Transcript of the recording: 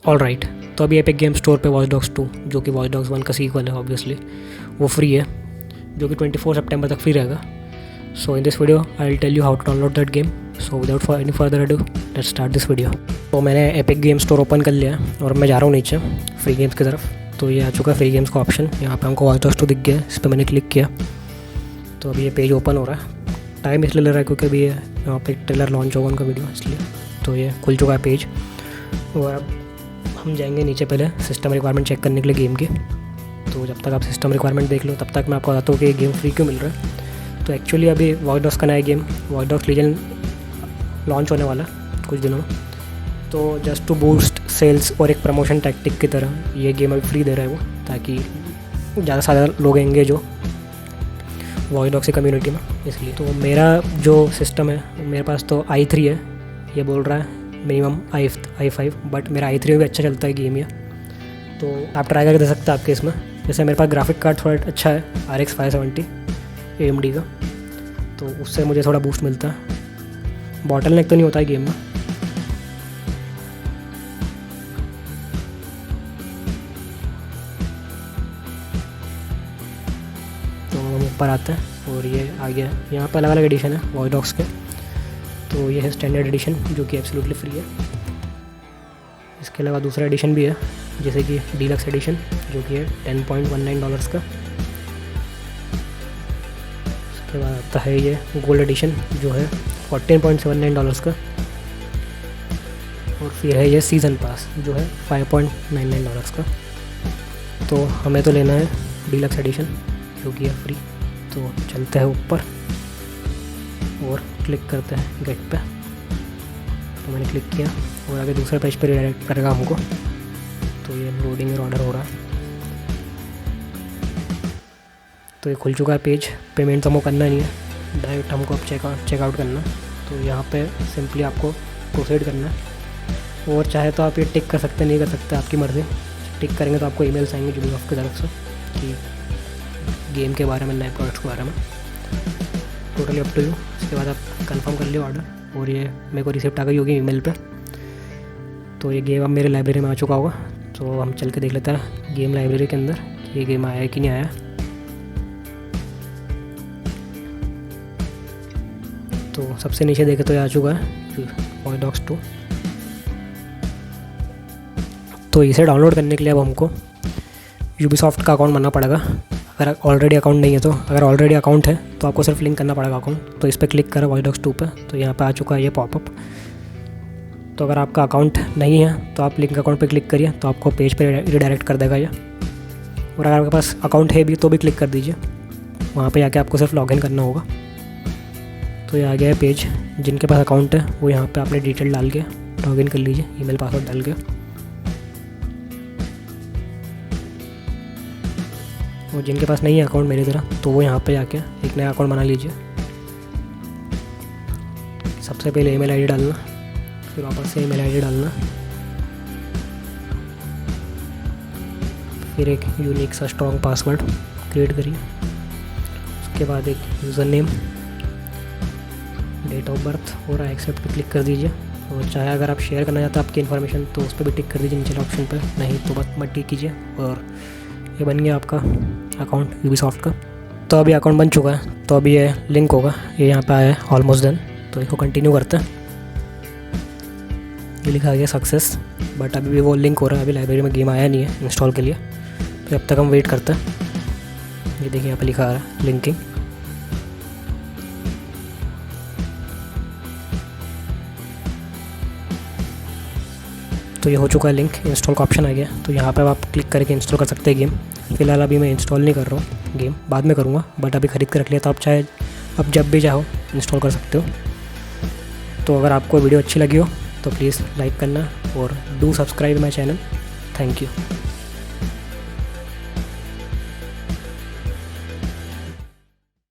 All right, तो अभी epic game store पे वॉच डॉग्स 2 जो कि वॉच डॉग्स 1 का सीक्वल है ऑब्वियसली वो फ्री है, जो कि 24 सितंबर तक फ्री रहेगा. So in this video I will tell you how to download that game. So without for any further ado let's start this video. तो मैंने एपिक गेम स्टोर ओपन कर लिया है और मैं जा रहा हूँ नीचे फ्री गेम्स की तरफ. तो ये आ चुका है फ्री गेम्स का ऑप्शन. यहाँ पे हमको वॉच डॉग्स 2 दिख गया है, इस पर मैंने क्लिक किया. तो अभी ये पेज ओपन हो रहा है. टाइम इसलिए ले रहा है क्योंकि अभी यहाँ पे एक ट्रेलर लॉन्च होगा उनका वीडियो, इसलिए. तो ये खुल चुका है पेज और अब हम जाएंगे नीचे पहले सिस्टम रिक्वायरमेंट चेक करने के लिए गेम की. तो जब तक आप सिस्टम रिक्वायरमेंट देख लो तब तक मैं आपको बताता हूँ कि ये गेम फ्री क्यों मिल रहा है. तो एक्चुअली अभी वॉच डॉग्स का नया game Watch Dogs Legion launch होने वाला है कुछ दिनों में. तो जस्ट टू बूस्ट सेल्स और एक प्रमोशन टैक्टिक की तरह ये गेम अभी फ्री दे रहा है वो, ताकि ज़्यादा से ज़्यादा लोग आएंगे जो वॉच डॉग्स की कम्युनिटी में, इसलिए. तो मेरा जो सिस्टम है मेरे पास तो i3 है, ये बोल रहा है मिनिमम i5, बट मेरा i3 में भी अच्छा चलता है गेम ये. तो आप ट्राई करके दे सकते हैं आपके इसमें. जैसे मेरे पास ग्राफिक कार्ड थोड़ा अच्छा है RX 570 AMD का, तो उससे मुझे थोड़ा बूस्ट मिलता है. बॉटल नेक तो नहीं होता है गेम में. तो हम ऊपर आते हैं और ये आ गया है. यहाँ पर अलग अलग एडिशन है वॉच डॉग्स के. तो ये है स्टैंडर्ड एडिशन जो कि एब्सोल्युटली फ्री है. इसके अलावा दूसरा एडिशन भी है जैसे कि डीलक्स एडिशन जो कि है $10.19 का. उसके बाद आता है ये गोल्ड एडिशन जो है $14.79 का. और फिर है ये सीज़न पास जो है $5.99 का. तो हमें तो लेना है डीलक्स एडिशन जो कि है फ्री. तो चलते हैं ऊपर और क्लिक करते हैं गेट पे. तो मैंने क्लिक किया और आगे दूसरे पेज पर रिडायरेक्ट करेगा हमको. तो ये लोडिंग और ऑर्डर हो रहा है. तो ये खुल चुका है पेज. पेमेंट तो हमको करना नहीं है, डायरेक्ट हमको अब चेकआउट करना है. तो यहाँ पे सिंपली आपको प्रोसीड करना है. और चाहे तो आप ये टिक कर सकते, नहीं कर सकते, आपकी मर्ज़ी. टिक करेंगे तो आपको ईमेल्स आएंगे यूबीसॉफ्ट की तरफ से कि गेम के बारे में, नए प्रोडक्ट्स के बारे में. Totally up to you. उसके बाद आप कंफर्म कर लियो ऑर्डर और ये मेरे को रिसिप्ट आ गई होगी ईमेल पे. तो ये गेम अब मेरे लाइब्रेरी में आ चुका होगा. तो हम चल के देख लेते हैं गेम लाइब्रेरी के अंदर कि ये गेम आया है कि नहीं आया. तो सबसे नीचे देखे तो ये आ चुका है वॉच डॉग्स 2. तो इसे डाउनलोड करने के लिए अब हमको यूबीसॉफ्ट का अकाउंट बनना पड़ेगा. अगर ऑलरेडी अकाउंट नहीं है तो, अगर ऑलरेडी अकाउंट है तो आपको सिर्फ लिंक करना पड़ेगा अकाउंट. तो इस पर क्लिक करें वॉच डॉग्स 2 पे. तो यहाँ पे आ चुका है ये पॉपअप. तो अगर आपका अकाउंट नहीं है तो आप लिंक अकाउंट पे क्लिक करिए तो आपको पेज पे रिडायरेक्ट कर देगा ये. और अगर आपके पास अकाउंट है भी तो भी क्लिक कर दीजिए. वहाँ पे जाके आपको सिर्फ लॉगिन करना होगा. तो ये आ गया है पेज. जिनके पास अकाउंट है वो यहाँ पे अपने डिटेल डाल के लॉगिन कर लीजिए, ईमेल पासवर्ड डाल के. और जिनके पास नहीं है अकाउंट मेरी तरह तो वो यहाँ पे जाके एक नया अकाउंट बना लीजिए. सबसे पहले ईमेल आईडी डालना, फिर वापस से ईमेल आईडी डालना, फिर एक यूनिक सा स्ट्रॉन्ग पासवर्ड क्रिएट करिए. उसके बाद एक user name, date of birth और एक्सेप्ट पे क्लिक कर दीजिए. और चाहे अगर आप शेयर करना चाहते हैं आपकी इन्फॉर्मेशन तो उस पर भी टिक कर दीजिए नीचे ऑप्शन पर, नहीं तो बस मत टिक कीजिए. और ये बन गया आपका अकाउंट यूबीसॉफ्ट का. तो अभी अकाउंट बन चुका है. तो अभी ये लिंक होगा, ये यहाँ पे आया है ऑलमोस्ट डन. तो इसको कंटिन्यू करते हैं. ये लिखा गया सक्सेस, बट अभी भी वो लिंक हो रहा है. अभी लाइब्रेरी में गेम आया नहीं है इंस्टॉल के लिए, तो अब तक हम वेट करते हैं. ये देखिए यहाँ पे लिखा आ रहा है लिंकिंग. तो ये हो चुका है लिंक. इंस्टॉल का ऑप्शन आ गया. तो यहाँ पर आप क्लिक करके इंस्टॉल कर सकते हैं गेम. फ़िलहाल अभी मैं इंस्टॉल नहीं कर रहा हूँ गेम, बाद में करूँगा, बट अभी ख़रीद कर रख लिया. तो आप चाहे अब जब भी चाहो इंस्टॉल कर सकते हो. तो अगर आपको वीडियो अच्छी लगी हो तो प्लीज़ लाइक करना और do subscribe my channel. Thank you.